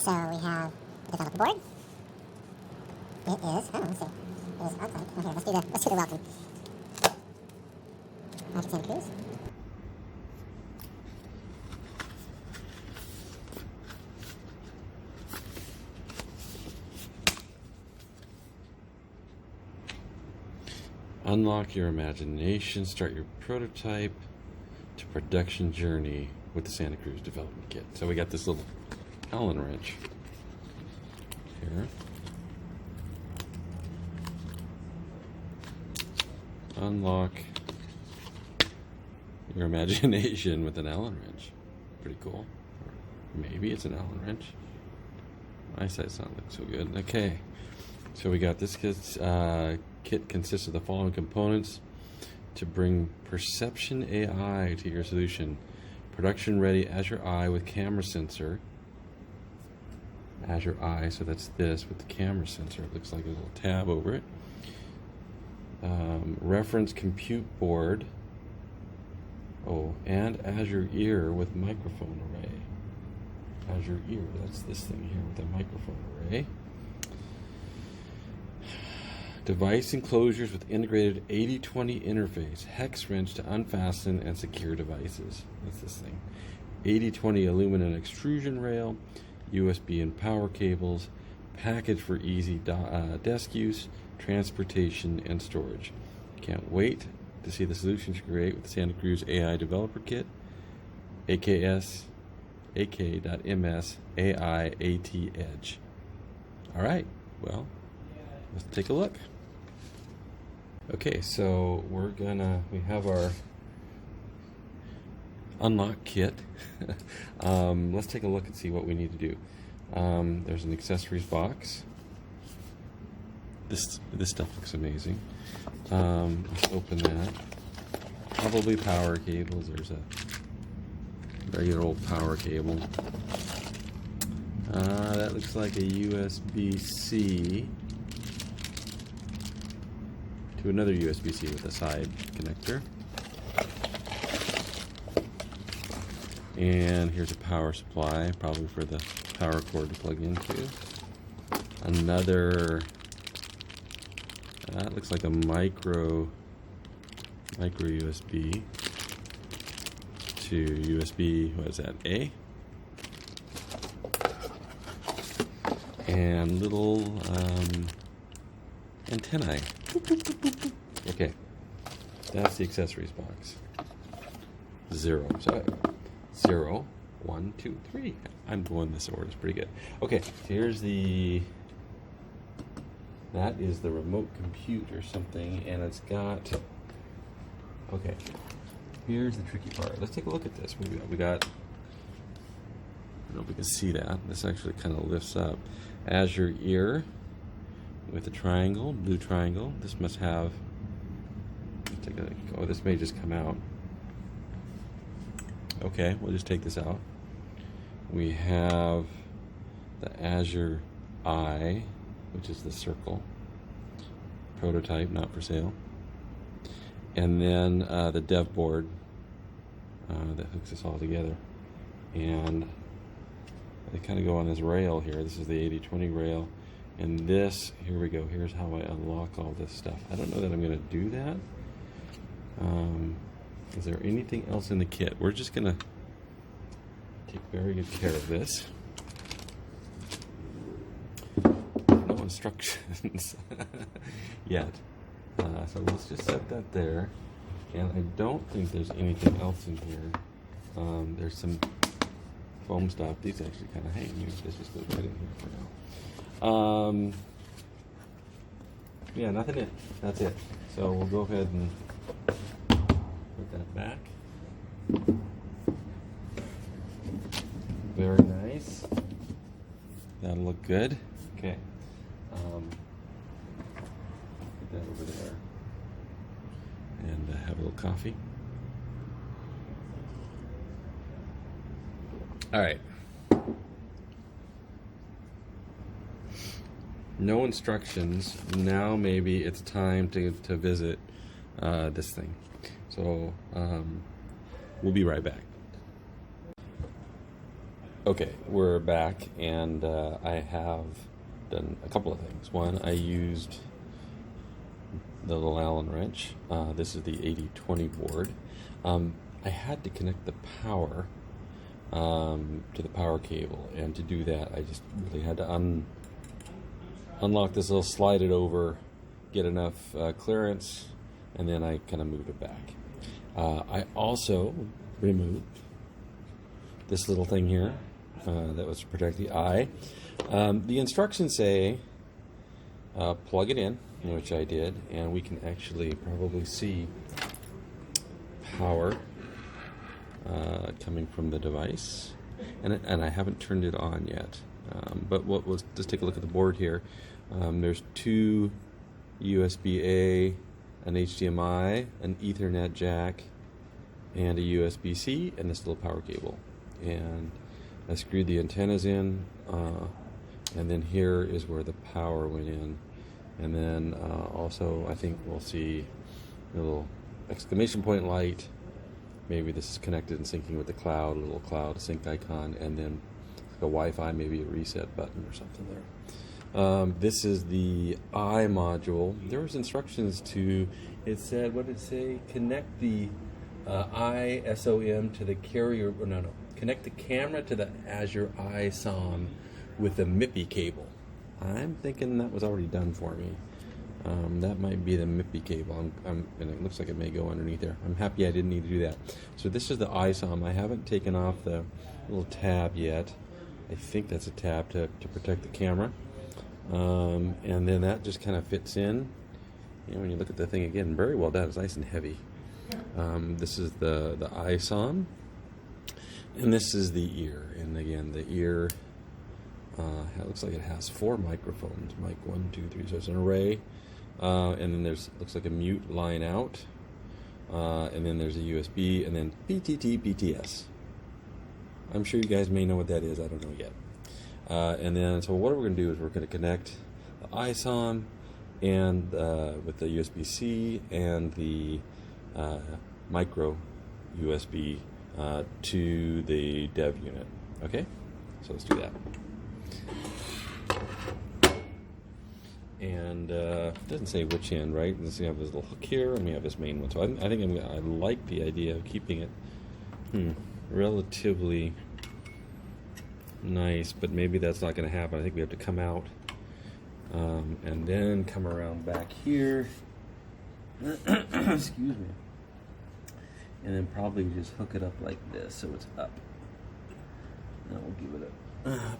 So we have the developer board. It is, let's see. It is outside. Okay, let's do the welcome. Project Santa Cruz. Unlock your imagination, start your prototype to production journey with the Santa Cruz Development Kit. So we got this little Allen wrench here. Unlock your imagination with an Allen wrench. Pretty cool. Or maybe it's an Allen wrench. My eyesight's not looking so good. Okay. So we got this kit consists of the following components to bring perception AI to your solution. Production ready Azure Eye with camera sensor. Azure Eye, so that's this with the camera sensor. It looks like a little tab over it. Reference compute board. Oh, and Azure Ear with microphone array. Azure Ear, that's this thing here with a microphone array. Device enclosures with integrated 80/20 interface, hex wrench to unfasten and secure devices. That's this thing. 80/20 aluminum extrusion rail, USB and power cables, package for easy desk use, transportation, and storage. Can't wait to see the solutions you create with the Santa Cruz AI Developer Kit, AKS, ak.ms, AIAT Edge. All right, well, let's take a look. Okay, so we have our unlock kit. Let's take a look and see what we need to do. There's an accessories box. This stuff looks amazing. Let's open that. Probably power cables. There's a regular old power cable. That looks like a USB-C to another USB-C with a side connector. And here's a power supply, probably for the power cord to plug into. Another, that looks like a micro USB to USB, what is that, A? And little antennae. Okay, that's the accessories box. 0. So 0, 1, 2, 3. I'm going this order. It's pretty good. Okay, so here's that is the remote compute or something, and it's got. Okay, here's the tricky part. Let's take a look at this. We got. I don't know if we can see that. This actually kind of lifts up. Azure Ear with a triangle, blue triangle. This must have. Oh, this may just come out. Okay, we'll just take this out. We have the Azure Eye, which is the circle. Prototype, not for sale. And then the dev board that hooks this all together. And they kind of go on this rail here. This is the 80/20 rail. And this, here we go. Here's how I unlock all this stuff. I don't know that I'm going to do that. Is there anything else in the kit? We're just going to take very good care of this. No instructions yet. So let's just set that there. And I don't think there's anything else in here. There's some foam stuff. These actually kind of hang. This just goes right in here for now. Yeah, nothing in. That's it. So we'll go ahead and put that back. Very nice. That'll look good. Okay. Put that over there. And have a little coffee. All right. No instructions. Now maybe it's time to visit this thing. So we'll be right back. Okay, we're back, and I have done a couple of things. One, I used the little Allen wrench. This is the 8020 board. I had to connect the power to the power cable, and to do that, I just really had to unlock this little, slide it over, get enough clearance, and then I kind of moved it back. I also removed this little thing here that was to protect the eye. The instructions say plug it in, which I did, and we can actually probably see power coming from the device, and I haven't turned it on yet. But let's take a look at the board here. There's two USB-A, an HDMI, an Ethernet jack, and a USB-C, and this little power cable. And I screwed the antennas in, and then here is where the power went in. And then also I think we'll see a little exclamation point light. Maybe this is connected and syncing with the cloud, a little cloud sync icon, and then a Wi-Fi, maybe a reset button or something there. This is the I module. There was instructions to, it said, what did it say? Connect the ISOM to the carrier, connect the camera to the Azure ISOM with a MIPI cable. I'm thinking that was already done for me. That might be the MIPI cable, and it looks like it may go underneath there. I'm happy I didn't need to do that. So this is the ISOM. I haven't taken off the little tab yet. I think that's a tab to protect the camera. And then that just kind of fits in. When you look at the thing again, very well done. It's nice and heavy. This is the ISOM, and this is the ear. And again, the ear it looks like it has 4 microphones. Mic 1, 2, 3. So it's an array. And then looks like a mute line out. And then there's a USB, and then PTT, PTS. I'm sure you guys may know what that is. I don't know yet. And then, so what we're going to do is we're going to connect the ISOM and with the USB-C and the micro USB to the dev unit. Okay, so let's do that. And it doesn't say which end, right? Let's see, I have this little hook here, and we have this main one. So I think I like the idea of keeping it relatively nice, but maybe that's not going to happen. I think we have to come out and then come around back here. Excuse me. And then probably just hook it up like this so it's up. That will give it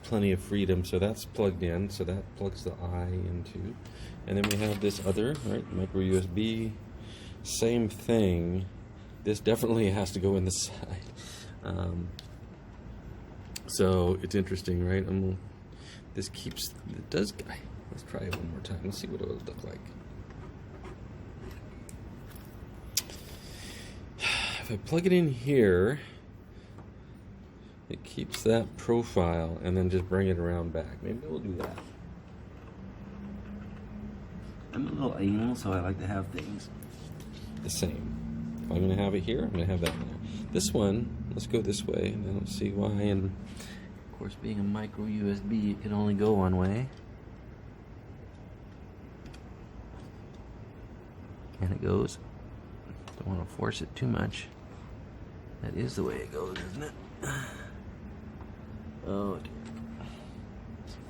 plenty of freedom. So that's plugged in, so that plugs the eye into. And then we have this other, right, micro USB. Same thing. This definitely has to go in the side. So it's interesting, right? This keeps, it does, let's try it one more time. Let's see what it would look like. If I plug it in here, it keeps that profile, and then just bring it around back. Maybe we'll do that. I'm a little anal, so I like to have things the same. If I'm going to have it here, I'm going to have that there. This one, let's go this way, and I don't see why. And of course, being a micro USB, it can only go one way. And it goes. Don't want to force it too much. That is the way it goes, isn't it? Oh, it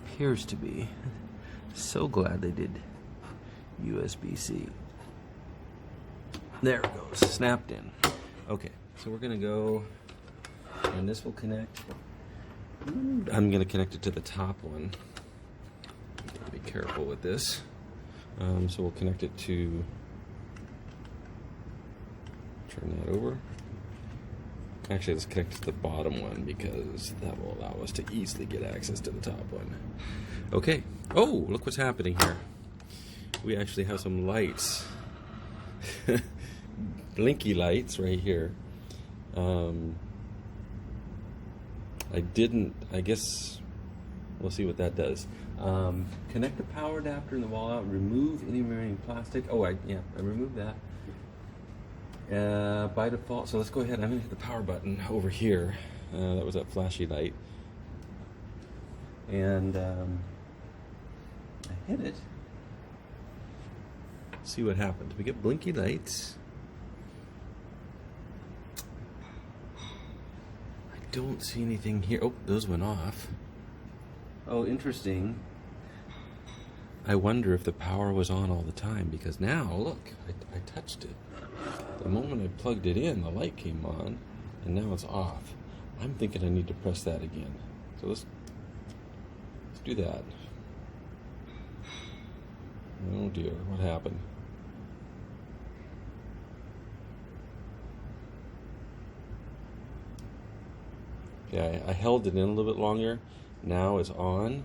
appears to be. So glad they did USB-C. There it goes, snapped in. Okay, so we're gonna go, and this will connect. I'm gonna connect it to the top one. Gotta be careful with this. So we'll connect it to. Turn that over. Actually, let's connect to the bottom one because that will allow us to easily get access to the top one. Okay. Oh, look what's happening here. We actually have some lights. Blinky lights right here. I guess we'll see what that does. Connect the power adapter in the wall out. Remove any remaining plastic. Oh, I removed that. By default, so let's go ahead. I'm going to hit the power button over here. That was that flashy light. and I hit it. See what happens. We get blinky lights. I don't see anything here. Oh, those went off. Oh, interesting. I wonder if the power was on all the time, because now, look, I touched it. The moment I plugged it in, the light came on, and now it's off. I'm thinking I need to press that again. So let's do that. Oh dear, what happened? Okay, I held it in a little bit longer. Now it's on.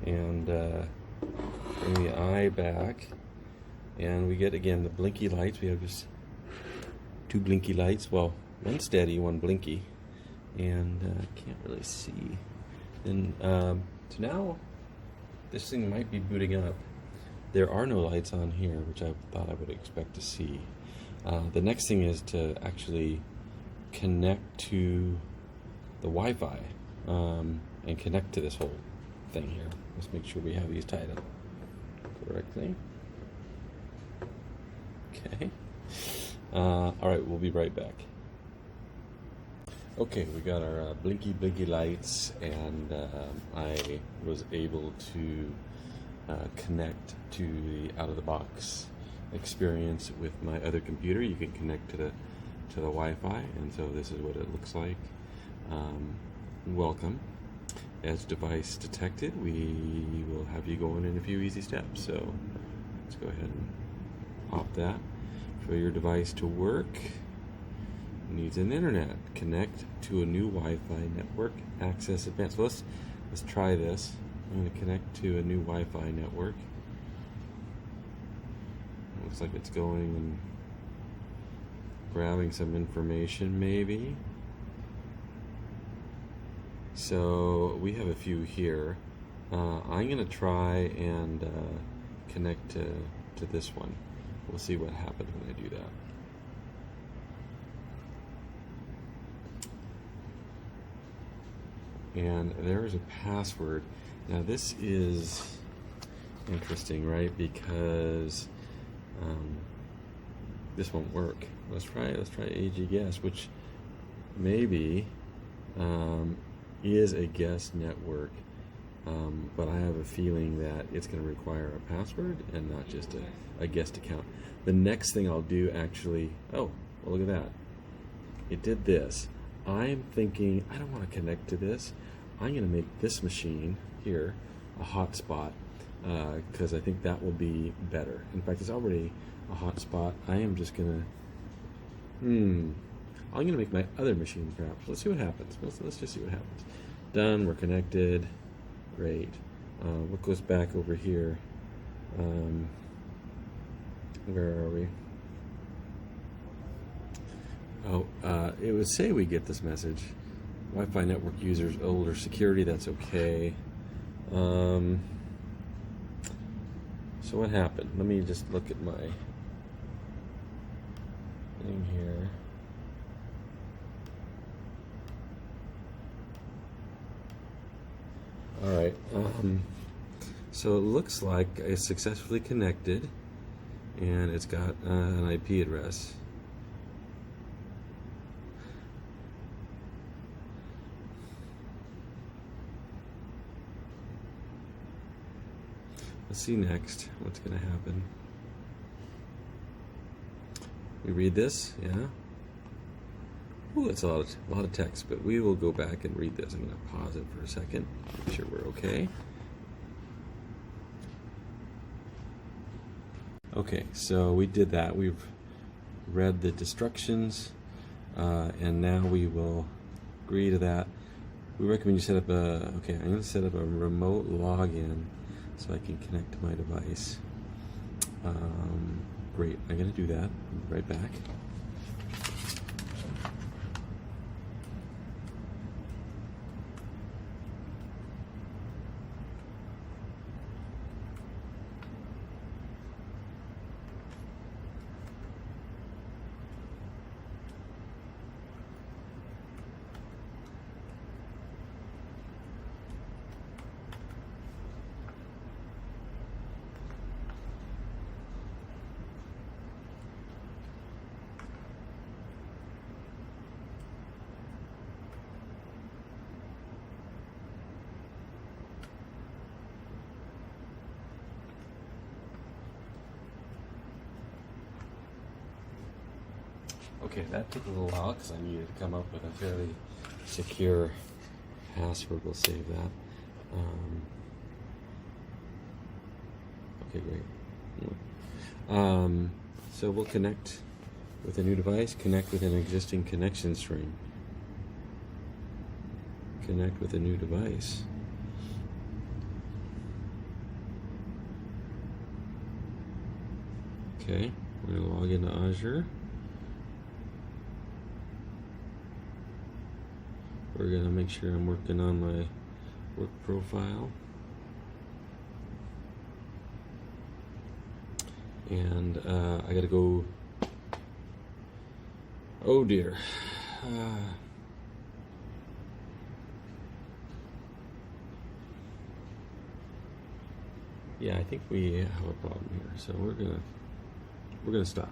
And bring the eye back. And we get, again, the blinky lights. We have just 2 blinky lights. Well, one steady, one blinky. And can't really see. And so now this thing might be booting up. There are no lights on here, which I thought I would expect to see. The next thing is to actually connect to the Wi-Fi and connect to this whole thing here. Let's make sure we have these tied up correctly. Okay. All right, we'll be right back. Okay, we got our blinky lights, and I was able to connect to the out-of-the-box experience with my other computer. You can connect to the Wi-Fi, and so this is what it looks like. Welcome. As device detected, we will have you going in a few easy steps. So let's go ahead and pop that. For your device to work, it needs an internet. Connect to a new Wi-Fi network. Access advanced. So let's try this. I'm going to connect to a new Wi-Fi network. Looks like it's going and grabbing some information, maybe. So we have a few here. I'm going to try and connect to this one. We'll see what happens when I do that. And there's a password. Now this is interesting, right? Because this won't work. Let's try AG Guest, which maybe is a guest network, but I have a feeling that it's going to require a password and not just a guest account. The next thing I'll do, actually, oh, well, look at that. It did this. I'm thinking, I don't want to connect to this. I'm going to make this machine here a hotspot, because I think that will be better. In fact, it's already a hotspot. I am just going to, I'm going to make my other machine perhaps. Let's see what happens. Let's just see what happens. Done, we're connected. Great. What goes back over here? Where are we? Oh, it would say we get this message. Wi-Fi network users, older security, that's okay. So what happened? Let me just look at my thing here. All right. So it looks like it's successfully connected, and it's got an IP address. Let's see next what's going to happen. We read this, yeah. Ooh, that's a lot of text, but we will go back and read this. I'm going to pause it for a second, make sure we're okay. Okay, so we did that. We've read the instructions, and now we will agree to that. We recommend you set up I'm going to set up a remote login so I can connect to my device. Great, I'm going to do that. I'll be right back. Okay, that took a little while because I needed to come up with a fairly secure password. We'll save that. Okay, great. So we'll connect with a new device, connect with an existing connection string. Connect with a new device. Okay, we're going to log into Azure. We're going to make sure I'm working on my work profile. And I got to go. Oh dear. Yeah, I think we have a problem here. So we're gonna stop.